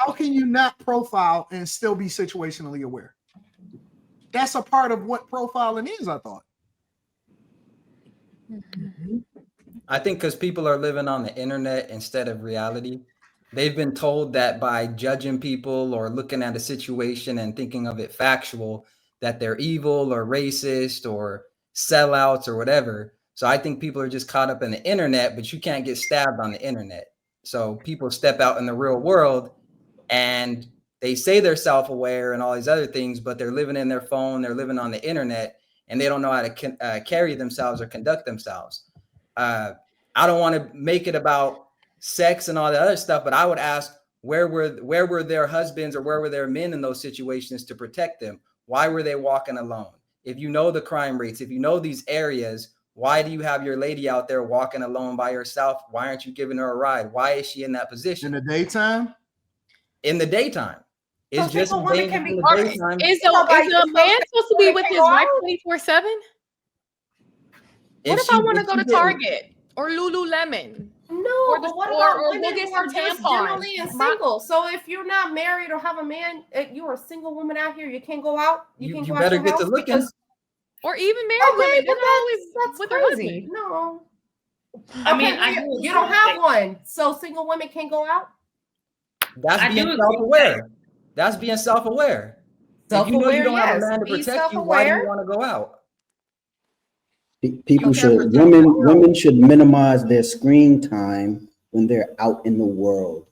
how can you not profile and still be situationally aware? That's a part of what profiling is, I thought. I think because people are living on the internet instead of reality. They've been told that by judging people or looking at a situation and thinking of it factual, that they're evil or racist or sellouts or whatever. So I think people are just caught up in the internet, but you can't get stabbed on the internet. So people step out in the real world and they say they're self-aware and all these other things, but they're living in their phone, they're living on the internet, and they don't know how to carry themselves or conduct themselves. I don't want to make it about sex and all the other stuff, but I would ask, where were their husbands or where were their men in those situations to protect them? Why were they walking alone? If you know the crime rates, if you know these areas, why do you have your lady out there walking alone by herself? Why aren't you giving her a ride? Why is she in that position? In the daytime? In the daytime. It's just a woman can be. in the daytime. Is a man supposed to be with his wife 24/7? What if I want to go to Target or Lululemon? No, but what about women get who are some just tampons? generally and single? So if you're not married or have a man, you are a single woman out here. You can't go out. You can't go better out get your to house looking. because, Or even married women. They're not always that's with their crazy. husband. No. I mean, you don't have one, so single women can't go out. That's being self-aware. That's being self-aware. If you know you don't have a man to protect you, why do you want to go out? Women should minimize their screen time when they're out in the world,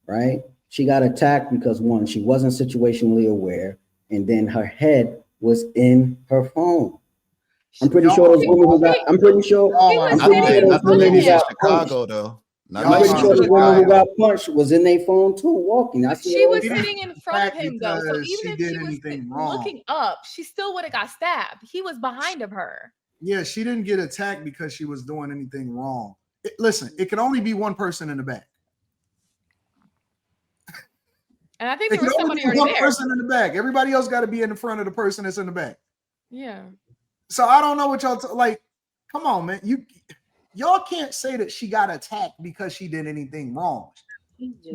right? She got attacked because one, she wasn't situationally aware, and then her head was in her phone. I'm pretty sure those women who got. I'm pretty sure. Not the ladies in Chicago though. I'm pretty sure the woman who got punched was in their phone too, walking. She was sitting in front of him though, so even if she was wrong. looking up, she still would have got stabbed. He was behind of her. Yeah, she didn't get attacked because she was doing anything wrong. Listen, it can only be one person in the back. And I think there was somebody already there. One person in the back. Everybody else got to be in the front of the person that's in the back. Yeah. So I don't know what y'all like. Come on, man. Y'all can't say that she got attacked because she did anything wrong.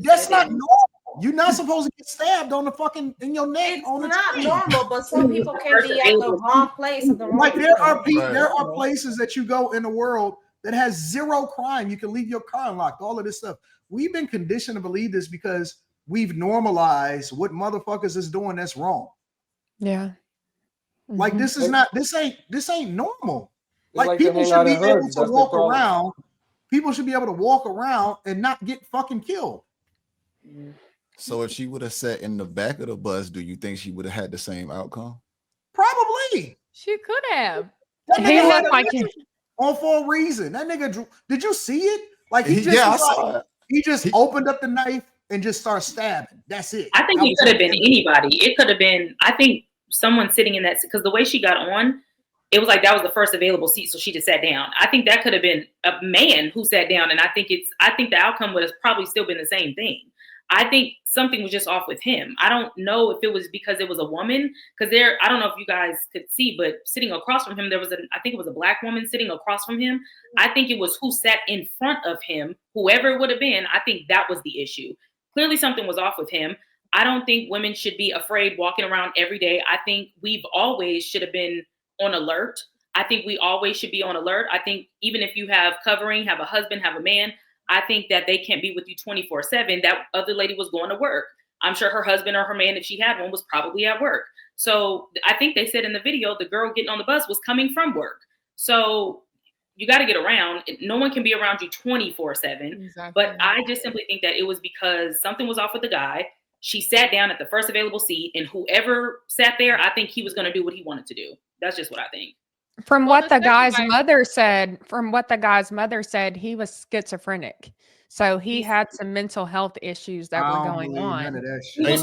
That's not normal. You're not supposed to get stabbed on the fucking in your neck. It's not normal, but some people can be at the wrong place at the wrong like there are people, there are places that you go in the world that has zero crime. You can leave your car unlocked, all of this stuff. We've been conditioned to believe this because we've normalized what motherfuckers is doing that's wrong. Yeah. Like this ain't normal. Like people should be able to walk around. People should be able to walk around and not get fucking killed. So if she would have sat in the back of the bus, do you think she would have had the same outcome? Probably. She could have. He looked like him. On for a reason. That nigga, did you see it? Like he just opened up the knife and just started stabbing. That's it. I think it could have been anybody. It could have been, I think, someone sitting in that, because the way she got on, it was like that was the first available seat, so she just sat down. I think that could have been a man who sat down, and I think the outcome would have probably still been the same thing. I think something was just off with him. I don't know if it was because it was a woman, because I don't know if you guys could see, but sitting across from him, I think it was a black woman sitting across from him. I think it was who sat in front of him, whoever it would have been. I think that was the issue. Clearly something was off with him. I don't think women should be afraid walking around every day. I think we've always should have been on alert. I think we always should be on alert. I think even if you have covering, have a husband, have a man, I think that they can't be with you 24/7. That other lady was going to work. I'm sure her husband or her man, if she had one, was probably at work. So I think they said in the video, the girl getting on the bus was coming from work. So you got to get around. No one can be around you 24/7. Exactly. But I just simply think that it was because something was off with the guy. She sat down at the first available seat, and whoever sat there, I think he was going to do what he wanted to do. That's just what I think. From what the guy's mother said, he was schizophrenic. So he had some mental health issues that were going on. I'm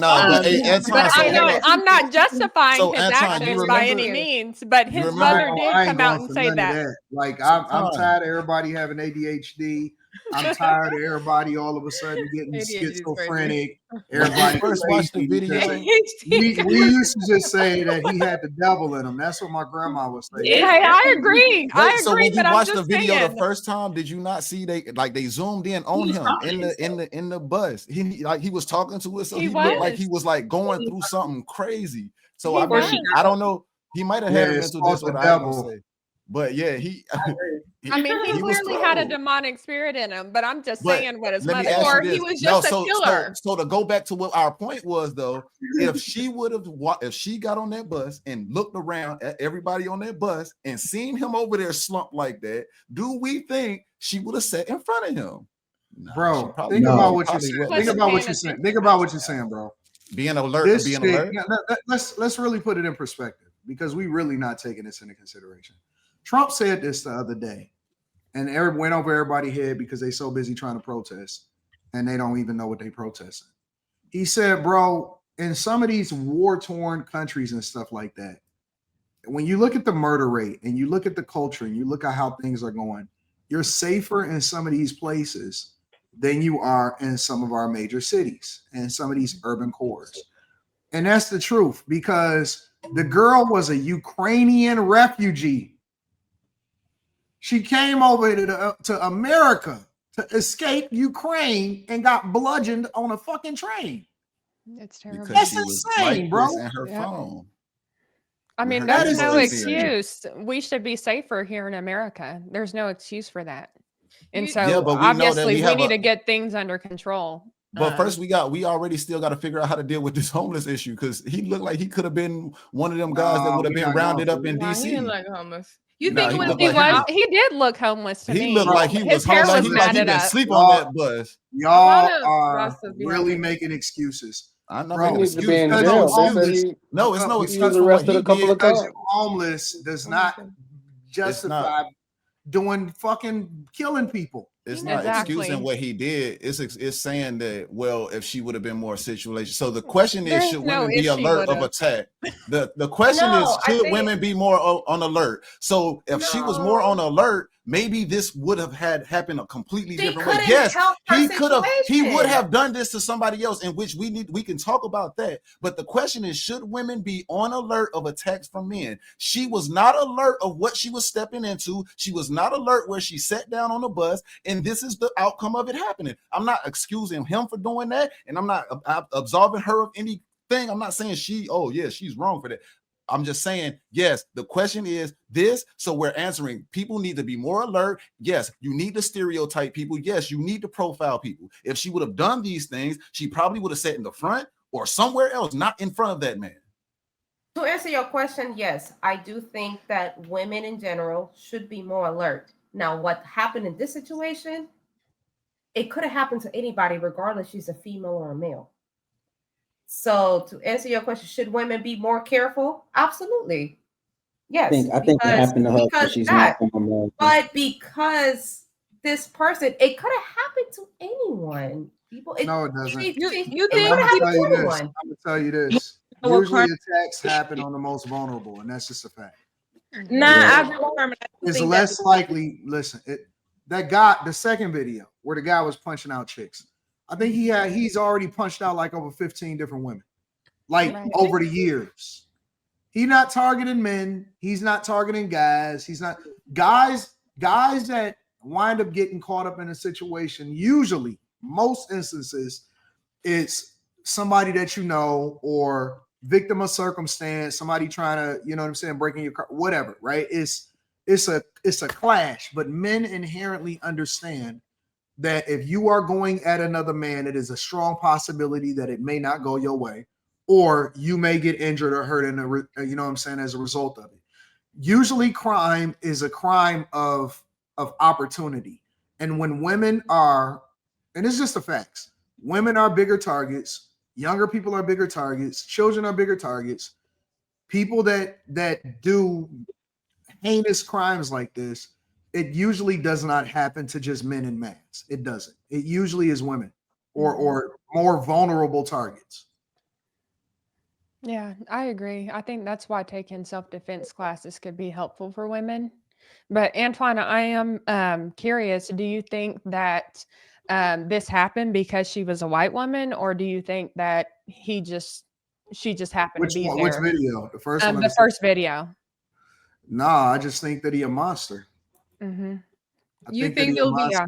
not justifying his actions by any means, but his mother did come out and say that. Like I'm tired of everybody having ADHD. I'm tired of everybody all of a sudden getting ADHD is schizophrenic. When Everybody I first watched the crazy because video, we used to just say that he had the devil in him. That's what my grandma would say. Hey, I agree. wait, I so agree, when you but I'm watched the just video saying. the first time, did you not see they zoomed in on was him talking in the bus? He was talking to us, so He he looked like was. he was like going through something crazy. So He I was. mean, I don't know. He might have had a Yeah, it's mental called the disorder. I ain't gonna devil. say, but yeah, he. I mean, he he was clearly had a thrown. demonic spirit in him, but I'm just But saying what his let me mother. ask you Or he this. was No, just a killer. so to go back to what our point was though, if she would have if she got on that bus and looked around at everybody on that bus and seen him over there slumped like that, do we think she would have sat in front of him? No, Bro, she think No. about what you're probably saying. wouldn't. Think Wasn't about what paying you're saying. attention. Think about what you're saying, bro. Being alert, This being chick, alert. let's really put it in perspective because we really not taking this into consideration. Trump said this the other day, and went over everybody's head because they so busy trying to protest, and they don't even know what they protesting. He said, bro, in some of these war-torn countries and stuff like that, when you look at the murder rate and you look at the culture and you look at how things are going, you're safer in some of these places than you are in some of our major cities and some of these urban cores. And that's the truth because the girl was a Ukrainian refugee. She came over to America to escape Ukraine and got bludgeoned on a fucking train. It's terrible. Because That's she was insane, bro. lifeless in her Yeah. phone. I mean, That there's is no insane. excuse. We should be safer here in America. There's no excuse for that. And You- so Yeah, but we know that obviously we we have need a- to get things under control. But first, we already still got to figure out how to deal with this homeless issue because he looked like he could have been one of them guys that Nah, would have we been not rounded going up in Nah, he DC. didn't look homeless. You Nah, think he it would looked He like was. He did look homeless to he me. looked like he His was hair homeless. was He like he matted been up. sleep on that bus. Y'all Ivana are lost his behind really him. making excuses. I'm not Bro, making He needs to be in excuses. because No jail. you're They said excuse. homeless, No, it's no he excuse was for what arrested he a couple did. of because times. you're homeless does not It's justify not. doing fucking killing people. It's not Exactly. excusing what he did. It's saying that, well, if she would have been more situational. So the question is, There's should no women be if she alert of would've. attack? The question No, is, I should think- women be more on alert? So if she was more on alert, maybe this would have had happened a completely She different way. couldn't Yes, help her he could have. He would situation. have done this to somebody else, in which we can talk about that. But the question is, should women be on alert of attacks from men? She was not alert of what she was stepping into. She was not alert where she sat down on the bus, and this is the outcome of it happening. I'm not excusing him for doing that, and I'm not absolving her of anything. I'm not saying she's wrong for that. I'm just saying, yes, the question is this. So we're answering, people need to be more alert. Yes, you need to stereotype people. Yes, you need to profile people. If she would have done these things, she probably would have sat in the front or somewhere else, not in front of that man. To answer your question, yes, I do think that women in general should be more alert. Now, what happened in this situation, it could have happened to anybody, regardless she's a female or a male. So to answer your question, should women be more careful? Absolutely. Yes. I think it happened to her because she's not from America. But because this person, it could have happened to anyone. People, No, it doesn't. You think could have I'm happened to gonna anyone. tell you this. know what Usually crime- attacks happen on the most vulnerable, and that's just a fact. Nah, Yeah. I've determined. I It's think less that- likely. Listen, that guy, the second video where the guy was punching out chicks, I think he's already punched out like over 15 different women, like Right. over the years. He's not targeting men. He's not targeting guys. He's not guys that wind up getting caught up in a situation. Usually, most instances, it's somebody that you know or victim of circumstance, somebody trying to, you know what I'm saying, breaking your car, whatever, right? It's a clash, but men inherently understand that if you are going at another man, it is a strong possibility that it may not go your way, or you may get injured or hurt you know what I'm saying, as a result of it. Usually crime is a crime of opportunity. And when women are, and it's just the facts, women are bigger targets, younger people are bigger targets, children are bigger targets, people that do heinous crimes like this, it usually does not happen to just men in mass. It doesn't. It usually is women or more vulnerable targets. Yeah, I agree. I think that's why taking self-defense classes could be helpful for women. But Antoine, I am curious. Do you think that this happened because she was a white woman, or do you think that she just happened Which to be one? Which there? video? The first one? Or The first video. Nah, I just think that he a monster. Mm-hmm. I You think that think he there a would be? monster.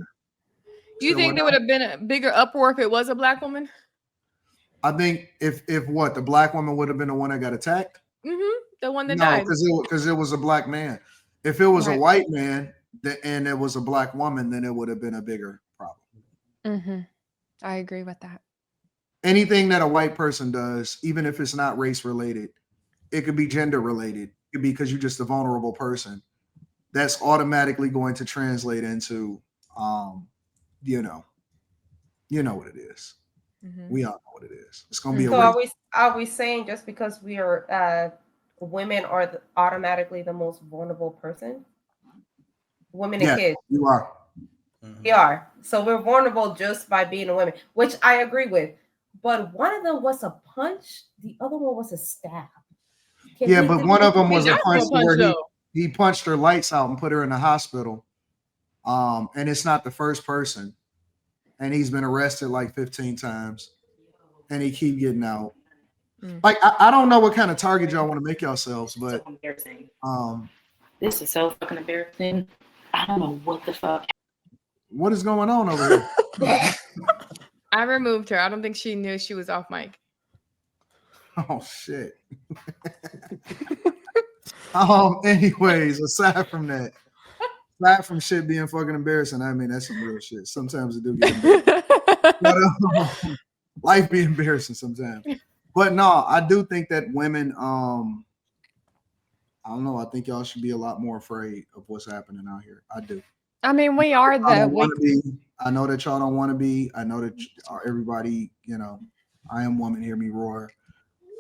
Do you So think there would have been a bigger uproar if it was a black woman? I think if what, the black woman would have been the one that got attacked? Mm-hmm. The one that No, died. because it was a black man. If it was a Right. white man and it was a black woman, then it would have been a bigger problem. Mm-hmm. I agree with that. Anything that a white person does, even if it's not race related, it could be gender related. It could be because you're just a vulnerable person. That's automatically going to translate into, you know what it is. Mm-hmm. We all know what it is. It's going to be a So race. are we saying just because we are women are automatically the most vulnerable person? Women and Yeah, kids. you are. We are. So we're vulnerable just by being a woman, which I agree with. But one of them was a punch, the other one was a stab. But one of them was a That's punch no punch, where though. he punched her lights out and put her in the hospital. And it's not the first person. And he's been arrested like 15 times. And he keep getting out. Like, I don't know what kind of target y'all want to make yourselves, but So embarrassing. um, This is so fucking embarrassing. I don't know what the fuck. what is going on over here? I removed her. I don't think she knew she was off mic. Oh shit. Anyways, aside from shit being fucking embarrassing, I mean that's some real shit. Sometimes it do get embarrassing. But, life be embarrassing sometimes. But no, I do think that women, I don't know. I think y'all should be a lot more afraid of what's happening out here. I do. I mean, we are I know that y'all don't want to be. I know that everybody, I am woman, hear me roar.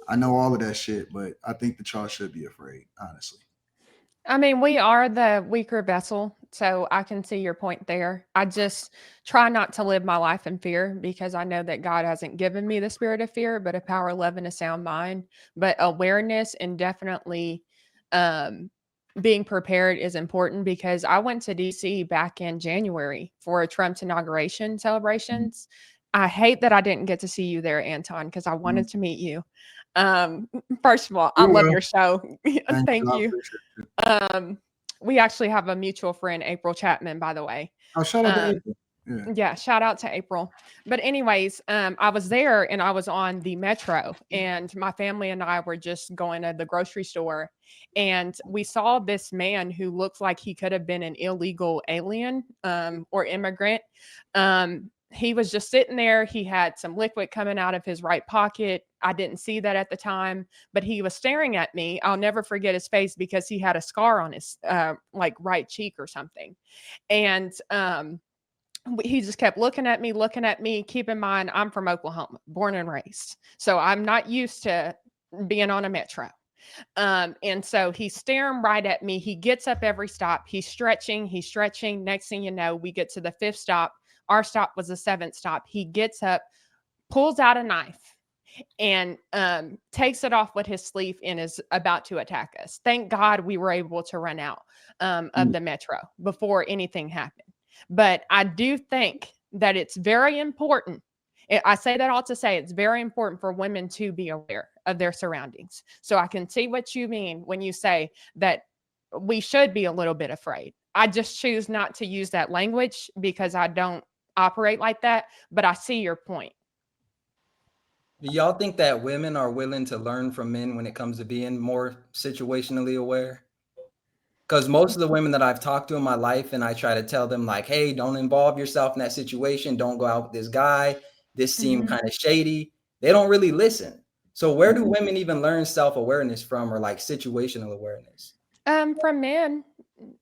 I know all of that shit, but I think that y'all should be afraid, honestly. I mean, we are the weaker vessel, so I can see your point there. I just try not to live my life in fear because I know that God hasn't given me the spirit of fear, but a power, love, and a sound mind. But awareness and definitely being prepared is important because I went to DC back in January for Trump's inauguration celebrations. I hate that I didn't get to see you there, Anton, because I wanted to meet you. First of all, I love your show. Thank you. We actually have a mutual friend, April Chapman, by the way. Oh, shout out to April. Yeah, shout out to April. But anyways, I was there and I was on the metro and my family and I were just going to the grocery store and we saw this man who looks like he could have been an illegal alien or immigrant. He was just sitting there. He had some liquid coming out of his right pocket. I didn't see that at the time, but he was staring at me. I'll never forget his face because he had a scar on his right cheek or something. And he just kept looking at me. Keep in mind, I'm from Oklahoma, born and raised. So I'm not used to being on a metro. And so he's staring right at me. He gets up every stop. He's stretching. Next thing you know, we get to the 5th stop. Our stop was the 7th stop. He gets up, pulls out a knife, and takes it off with his sleeve and is about to attack us. Thank God we were able to run out of the metro before anything happened. But I do think that it's very important. I say that all to say it's very important for women to be aware of their surroundings. So I can see what you mean when you say that we should be a little bit afraid. I just choose not to use that language because I don't operate like that, but I see your point. Do y'all think that women are willing to learn from men when it comes to being more situationally aware? Because most of the women that I've talked to in my life, and I try to tell them like, hey, don't involve yourself in that situation. Don't go out with this guy. This seemed kind of shady. They don't really listen. So where do women even learn self-awareness from or like situational awareness? From men.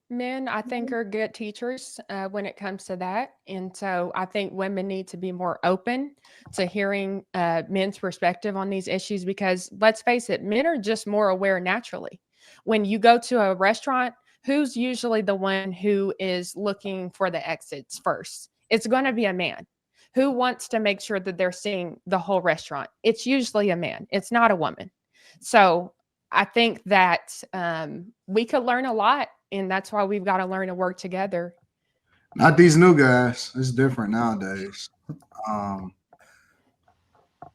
Men, I think, are good teachers when it comes to that. And so I think women need to be more open to hearing men's perspective on these issues because let's face it, men are just more aware naturally. When you go to a restaurant, who's usually the one who is looking for the exits first? It's going to be a man. Who wants to make sure that they're seeing the whole restaurant? It's usually a man. It's not a woman. So I think that we could learn a lot And that's why we've got to learn to work together. Not these new guys. It's different nowadays. I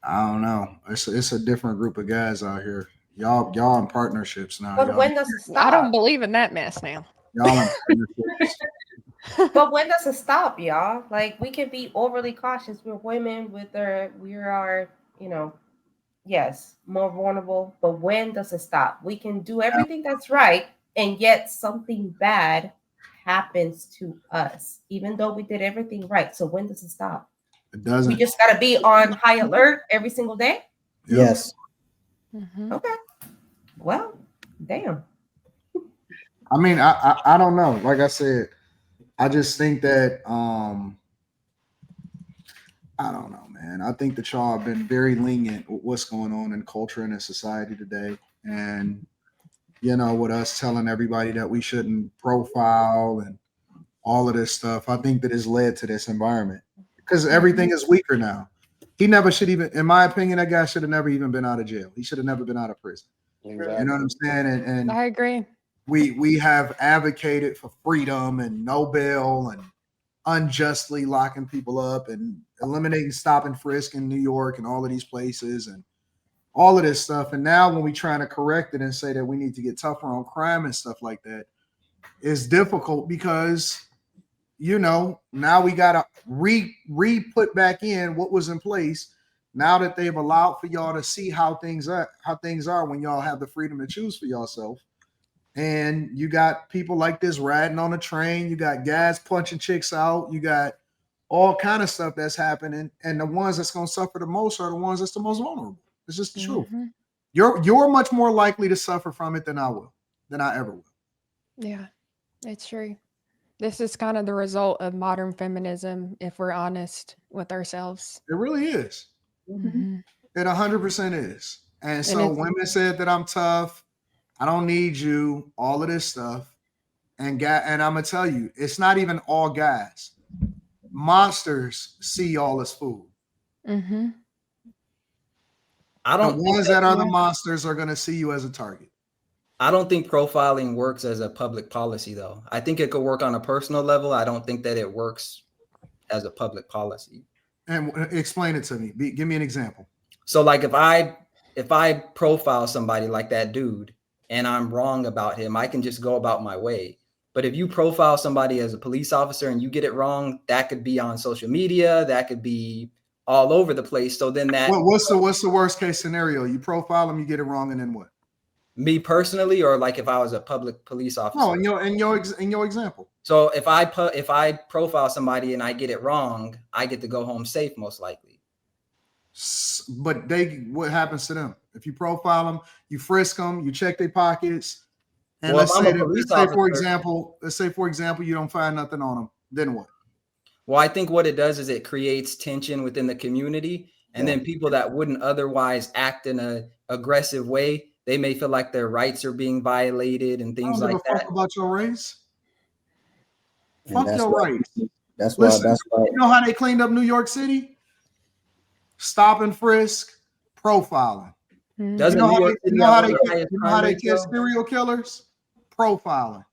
don't know. It's a different group of guys out here. Y'all in partnerships now. But when does it stop? I don't believe in that mess now. Y'all in partnerships. But when does it stop, y'all? Like, we can be overly cautious. We're women. We are, yes, more vulnerable. But when does it stop? We can do everything that's right, and yet something bad happens to us, even though we did everything right. So when does it stop? It doesn't. We just gotta be on high alert every single day. Yes. Mm-hmm. Okay. Well, damn. I mean, I don't know. Like I said, I just think that I don't know, man. I think that y'all have been very lenient with what's going on in culture and in society today. And with us telling everybody that we shouldn't profile and all of this stuff, I think that has led to this environment because everything is weaker now. He never should even, in my opinion, that guy should have never even been out of jail. He should have never been out of prison. Exactly. You know what I'm saying? And I agree. we have advocated for freedom and no bail and unjustly locking people up and eliminating stop and frisk in New York and all of these places and all of this stuff. And now when we trying to correct it and say that we need to get tougher on crime and stuff like that, it's difficult because now we gotta re-put back in what was in place now that they've allowed for y'all to see how things are when y'all have the freedom to choose for yourself. And you got people like this riding on a train, you got guys punching chicks out, you got all kind of stuff that's happening, and the ones that's going to suffer the most are the ones that's the most vulnerable. It's just the truth. You're much more likely to suffer from it than I ever will. Yeah, it's true. This is kind of the result of modern feminism, if we're honest with ourselves. It really is. Mm-hmm. It 100% is. And so women said that I'm tough, I don't need you, all of this stuff. And I'm gonna tell you, it's not even all guys. Monsters see y'all as food. Mm-hmm. I don't. The ones that are the monsters are gonna see you as a target. I don't think profiling works as a public policy, though. I think it could work on a personal level. I don't think that it works as a public policy. And explain it to me. Give me an example. So, like, if I profile somebody like that dude and I'm wrong about him, I can just go about my way. But if you profile somebody as a police officer and you get it wrong, that could be on social media, that could be all over the place. So then what's the worst case scenario? You profile them, you get it wrong, and then what? Me personally, or like if I was a public police officer? No, in your example. So if I profile somebody and I get it wrong, I get to go home safe, most likely. But what happens to them? If you profile them, you frisk them, you check their pockets, and let's say for example, you don't find nothing on them. Then what? Well, I think what it does is it creates tension within the community, and then people that wouldn't otherwise act in an aggressive way, they may feel like their rights are being violated and things like that. I don't give a fuck about your race. Fuck your rights. That's why. You know how they cleaned up New York City? Stop and frisk, profiling. Doesn't You know how they catch serial killers? Profiling.